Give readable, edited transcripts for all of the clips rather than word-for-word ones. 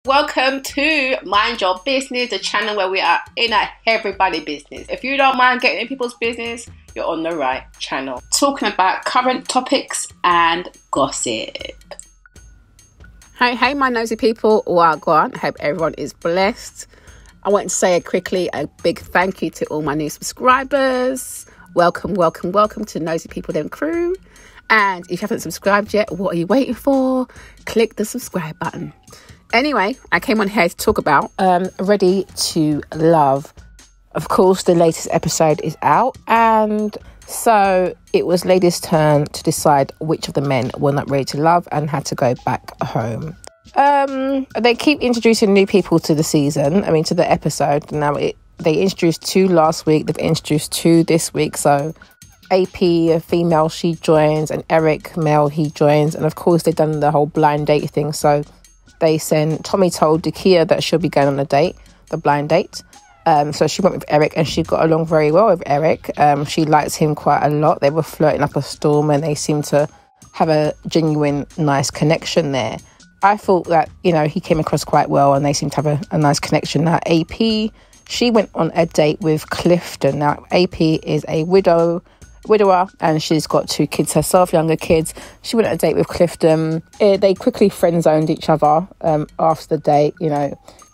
Welcome to Mind Your Business, the channel where we are in everybody's business. If you don't mind getting in people's business, you're on the right channel. Talking about current topics and gossip. Hey, my nosy people, wagwan. Hope everyone is blessed. I want to say quickly a big thank you to all my new subscribers. Welcome to Nosy People Them Crew. And if you haven't subscribed yet, what are you waiting for? Click the subscribe button. Anyway, I came on here to talk about Ready to Love. Of course, the latest episode is out, and so it was ladies' turn to decide which of the men were not ready to love and had to go back home. They keep introducing new people to the season, to the episode. Now, they introduced 2 last week, they've introduced 2 this week, so AP, a female, she joins, and Eric, male, he joins, and of course they've done the whole blind date thing, so Tommy told Dakia that she'll be going on a date, the blind date. So she went with Eric and she got along very well with Eric. She likes him quite a lot. They were flirting up a storm and they seemed to have a genuine, nice connection there. I thought that, he came across quite well and they seemed to have a nice connection. Now, AP, she went on a date with Clifton. Now, AP is a widower and she's got 2 kids herself, younger kids. She went on a date with Clifton. They quickly friend-zoned each other after the date,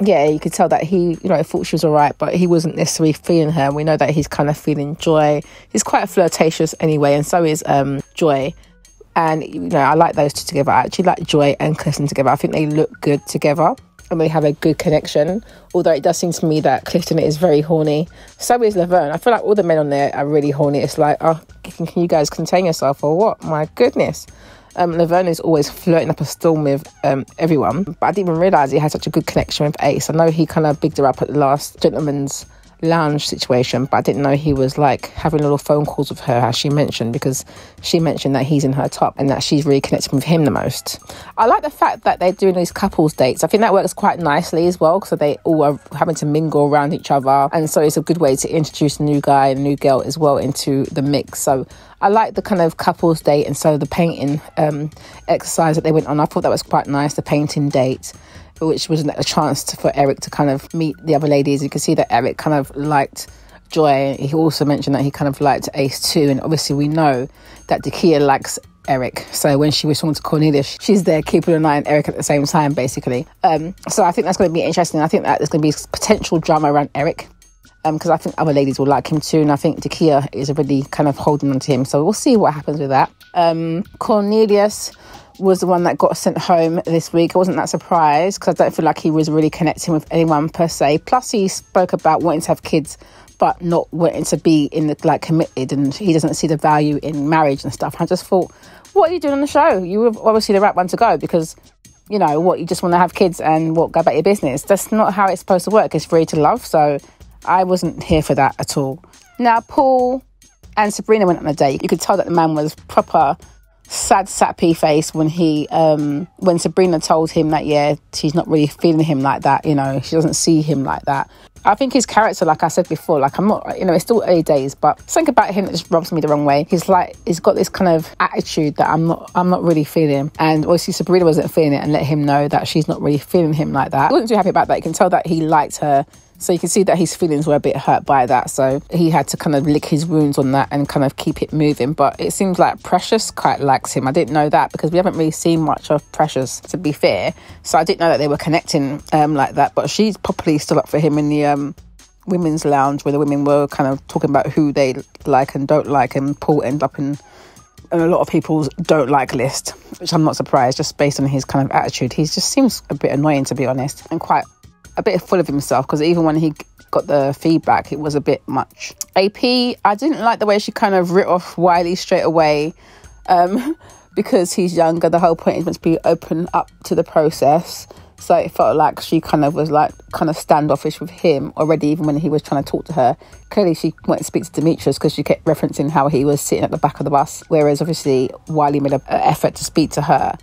Yeah, you could tell that he, thought she was all right, but he wasn't necessarily feeling her. We know that he's kind of feeling Joy. He's quite flirtatious anyway, and so is Joy. And, I like those 2 together. I actually like Joy and Clifton together. I think they look good together and they have a good connection. Although it does seem to me that Clifton is very horny. So is Laverne. I feel like all the men on there are really horny. It's like, can you guys contain yourself or what? My goodness. Laverne is always flirting up a storm with everyone. But I didn't even realise he had such a good connection with Ace. I know he kind of bigged her up at the last gentleman's lounge situation, but I didn't know he was like having little phone calls with her, as she mentioned, because she mentioned that he's in her top and that she's really connected with him the most. I like the fact that they're doing these couples dates. I think that works quite nicely as well, because they all are having to mingle around each other, and so it's a good way to introduce a new guy and a new girl as well into the mix. So I like the kind of couples date, and so the painting exercise that they went on, I thought that was quite nice, the painting date, which was a chance for Eric to kind of meet the other ladies. You can see that Eric kind of liked Joy. He also mentioned that he kind of liked Ace too, and obviously we know that Dakia likes Eric. So when she was talking to Cornelia, she's there keeping an eye on Eric at the same time, basically. So I think that's going to be interesting. I think that there's going to be potential drama around Eric, because I think other ladies will like him too, and I think Dakia is already kind of holding on to him. So we'll see what happens with that. Cornelius was the one that got sent home this week. I wasn't that surprised because I don't feel like he was really connecting with anyone per se. Plus, he spoke about wanting to have kids but not wanting to be committed, and he doesn't see the value in marriage and stuff. I just thought, what are you doing on the show? You were obviously the right one to go, because you just want to have kids and go about your business. That's not how it's supposed to work. It's free to love. So I wasn't here for that at all. Now, Paul and Sabrina went on a date. You could tell that the man was proper sad sappy face when when Sabrina told him that she's not really feeling him like that, she doesn't see him like that. I think his character, like I said before, I'm not, it's still early days, but something about him that just rubs me the wrong way. He's got this kind of attitude that I'm not really feeling, and obviously Sabrina wasn't feeling it and let him know that she's not really feeling him like that. I wasn't too happy about that. You can tell that he liked her. So you can see that his feelings were a bit hurt by that. So he had to kind of lick his wounds on that and kind of keep it moving. But it seems like Precious quite likes him. I didn't know that because we haven't really seen much of Precious, to be fair. So I didn't know that they were connecting like that. But she's probably still up for him in the women's lounge, where the women were kind of talking about who they like and don't like. And Paul ended up in a lot of people's don't like list, which I'm not surprised, just based on his kind of attitude. He just seems a bit annoying, to be honest, and quite a bit full of himself, because even when he got the feedback, it was a bit much. AP, I didn't like the way she kind of writ off Wiley straight away, because he's younger. The whole point is meant to be open up to the process. So it felt like she kind of was standoffish with him already, even when he was trying to talk to her. Clearly she went to speak to Demetrius because she kept referencing how he was sitting at the back of the bus, whereas obviously Wiley made an effort to speak to her.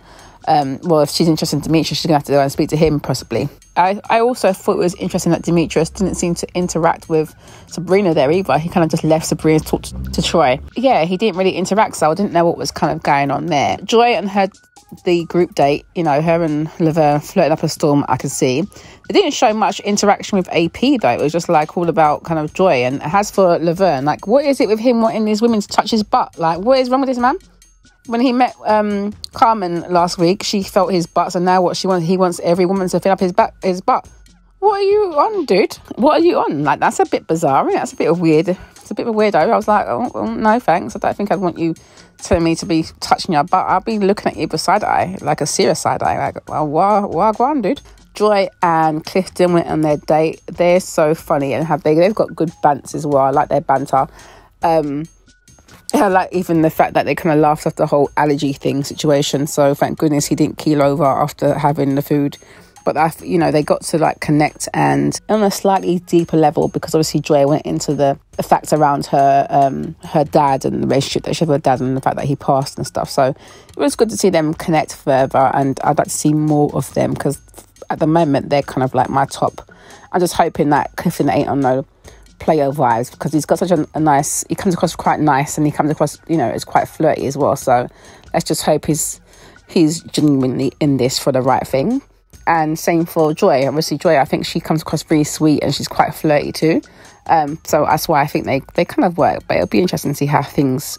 Well, if she's interested in Demetrius, she's going to have to go and speak to him, possibly. I also thought it was interesting that Demetrius didn't seem to interact with Sabrina there either. He kind of just left Sabrina to talk to Troy. Yeah, he didn't really interact, so I didn't know what was kind of going on there. Joy and her the group date, you know, her and Laverne flirting up a storm, I can see. They didn't show much interaction with AP though. It was just like all about kind of Joy. And as for Laverne, like, what is it with him wanting these women to touch his butt? Like, what is wrong with this man? When he met Carmen last week, she felt his butt, and now he wants every woman to fill up his butt. What are you on, dude? What are you on? Like, that's a bit bizarre, isn't it? That's a bit of weird. It's a bit of a weirdo. I was like, oh, no thanks. I don't think I'd want you telling me to be touching your butt. I'll be looking at you with a side eye, like a serious side eye. Like, well, what go on, dude? Joy and Clifton went on their date. They're so funny, and they've got good bants as well. I like their banter. I like even the fact that they kind of laughed off the whole allergy thing situation. So thank goodness he didn't keel over after having the food. But they got to like connect, and on a slightly deeper level, because obviously Joy went into the facts around her dad and the relationship that she had with her dad and the fact that he passed and stuff. So it was good to see them connect further, and I'd like to see more of them, because at the moment they're kind of like my top. I'm just hoping that Clifton ain't on no player vibes, because he's got such a nice, he comes across quite nice, and he comes across, it's quite flirty as well. So let's just hope he's genuinely in this for the right thing. And same for Joy. Obviously Joy, I think she comes across really sweet, and she's quite flirty too. So that's why I think they kind of work. But it'll be interesting to see how things,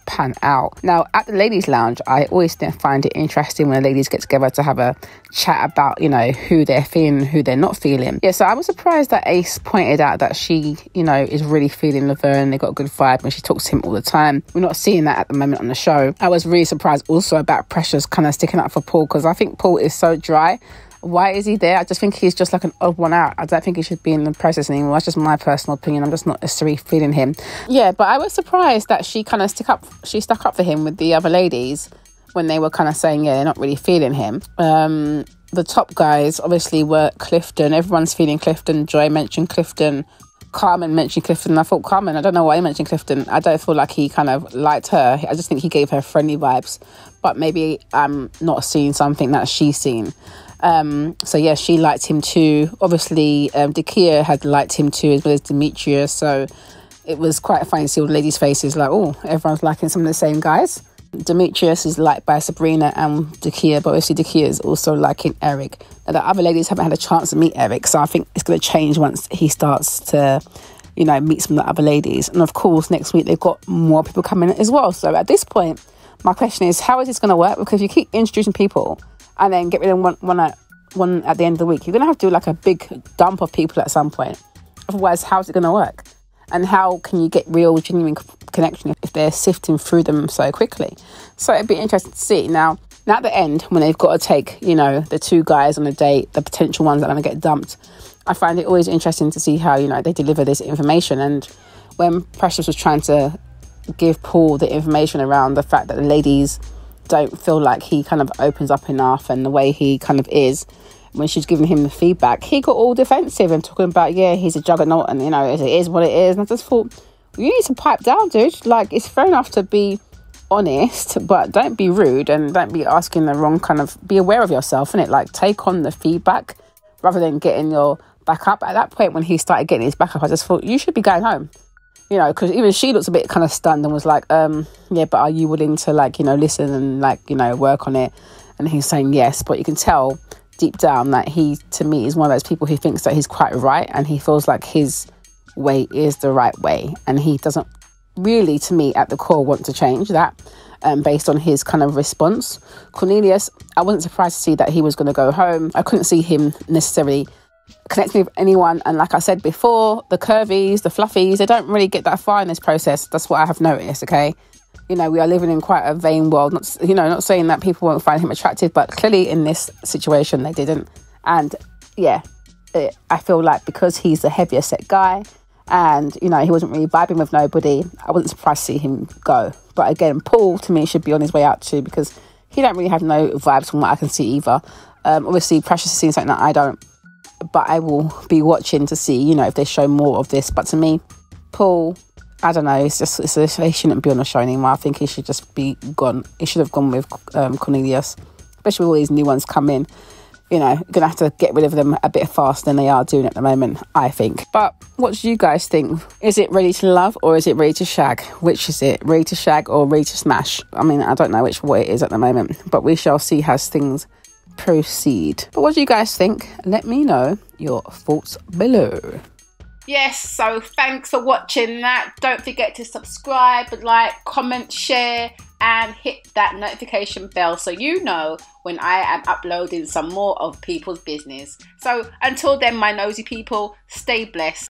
pan out. Now, at the ladies' lounge, I always find it interesting when the ladies get together to have a chat about, who they're feeling, who they're not feeling. Yeah, so I was surprised that Ace pointed out that she, is really feeling Laverne. They got a good vibe, and she talks to him all the time. We're not seeing that at the moment on the show. I was really surprised also about Precious kind of sticking up for Paul, because I think Paul is so dry. Why is he there? I just think he's just like an odd one out. I don't think he should be in the process anymore. That's just my personal opinion. I'm just not necessarily feeling him. Yeah, but I was surprised that she kind of stuck up for him with the other ladies when they were kind of saying, they're not really feeling him. The top guys obviously were Clifton. Everyone's feeling Clifton. Joy mentioned Clifton. Carmen mentioned Clifton. I thought, Carmen, I don't know why he mentioned Clifton. I don't feel like he kind of liked her. I just think he gave her friendly vibes. But maybe I'm not seeing something that she's seen. So yeah, she liked him too. Obviously, Dakia had liked him too, as well as Demetrius. So it was quite funny to see all the ladies' faces like, oh, everyone's liking some of the same guys. Demetrius is liked by Sabrina and Dakia, but obviously Dakia is also liking Eric. Now, the other ladies haven't had a chance to meet Eric, so I think it's going to change once he starts to, meet some of the other ladies. And of course, next week they've got more people coming as well. So at this point, my question is, how is this going to work? Because you keep introducing people and then get rid of one at the end of the week. You're going to have to do like a big dump of people at some point. Otherwise, how's it going to work? And how can you get real, genuine connection if they're sifting through them so quickly? So it'd be interesting to see. Now at the end, when they've got to take, the two guys on a date, the potential ones that are going to get dumped, I find it always interesting to see how, they deliver this information. And when Precious was trying to give Paul the information around the fact that the ladies don't feel like he kind of opens up enough, and the way he kind of is, when she's giving him the feedback, he got all defensive and talking about, he's a juggernaut, and it is what it is. And I just thought, you need to pipe down, dude. Like, it's fair enough to be honest, but don't be rude, and don't be asking the wrong kind of, be aware of yourself, innit? Like, take on the feedback rather than getting your back up. At that point, when he started getting his back up, I just thought, you should be going home. Because even she looks a bit kind of stunned and was like, but are you willing to, listen and, work on it? And he's saying yes, but you can tell deep down that he, to me, is one of those people who thinks that he's quite right, and he feels like his way is the right way, and he doesn't really, to me, at the core, want to change that, based on his kind of response. Cornelius, I wasn't surprised to see that he was going to go home. I couldn't see him necessarily connecting with anyone, and like I said before, the curvies, the fluffies, they don't really get that far in this process. That's what I have noticed. Okay, we are living in quite a vain world. Not saying that people won't find him attractive, but clearly in this situation they didn't. And I feel like because he's a heavier set guy, and he wasn't really vibing with nobody, I wasn't surprised to see him go. But again, Paul, to me, should be on his way out too, because he don't really have no vibes from what I can see either. Obviously Precious has seen something that I don't, but I will be watching to see, if they show more of this. But to me, Paul, I don't know, he shouldn't be on the show anymore. I think he should just be gone. He should have gone with Cornelius, especially with all these new ones come in. you know, gonna have to get rid of them a bit faster than they are doing at the moment, I think. But what do you guys think? Is it ready to love or is it ready to shag? Which is it? Ready to shag or ready to smash? I mean, I don't know which way it is at the moment, but we shall see as things proceed. But what do you guys think? Let me know your thoughts below. Yes, so thanks for watching that. Don't forget to subscribe, like, comment, share, and hit that notification bell so you know when I am uploading some more of people's business. So until then, my nosy people, stay blessed.